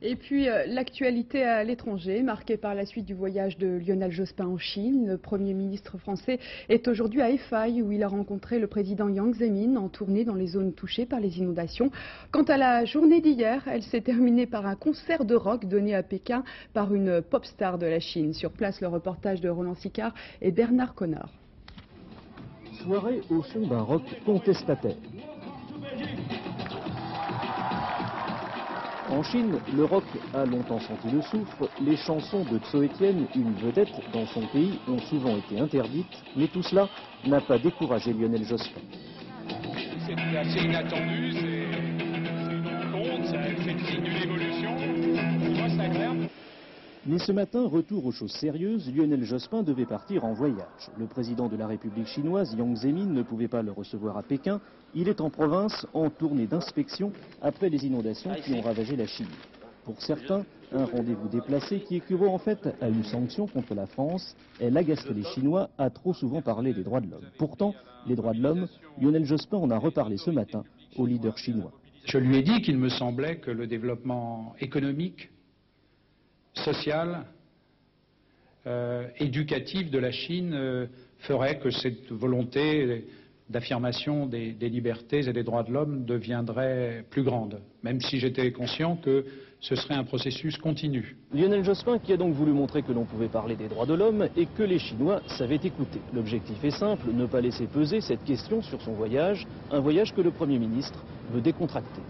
Et puis l'actualité à l'étranger, marquée par la suite du voyage de Lionel Jospin en Chine. Le Premier ministre français est aujourd'hui à Hefei où il a rencontré le président Jiang Zemin en tournée dans les zones touchées par les inondations. Quant à la journée d'hier, elle s'est terminée par un concert de rock donné à Pékin par une pop star de la Chine. Sur place, le reportage de Roland Sicard et Bernard Connard. Soirée au son d'un rock contestataire. En Chine, le rock a longtemps senti le souffle. Les chansons de Zhou Etienne, une vedette dans son pays, ont souvent été interdites. Mais tout cela n'a pas découragé Lionel Jospin. C'est assez inattendu, c'est une rencontre, ça fait le signe d'une évolution. Pour moi, c'est agréable. Mais ce matin, retour aux choses sérieuses, Lionel Jospin devait partir en voyage. Le président de la République chinoise, Jiang Zemin, ne pouvait pas le recevoir à Pékin. Il est en province, en tournée d'inspection, après les inondations qui ont ravagé la Chine. Pour certains, un rendez-vous déplacé qui équivaut en fait à une sanction contre la France. Elle agace les Chinois à trop souvent parler des droits de l'homme. Pourtant, les droits de l'homme, Lionel Jospin en a reparlé ce matin au leader chinois. Je lui ai dit qu'il me semblait que le développement économique, social, éducatif de la Chine ferait que cette volonté d'affirmation des libertés et des droits de l'homme deviendrait plus grande, même si j'étais conscient que ce serait un processus continu. Lionel Jospin qui a donc voulu montrer que l'on pouvait parler des droits de l'homme et que les Chinois savaient écouter. L'objectif est simple, ne pas laisser peser cette question sur son voyage, un voyage que le Premier ministre veut décontracter.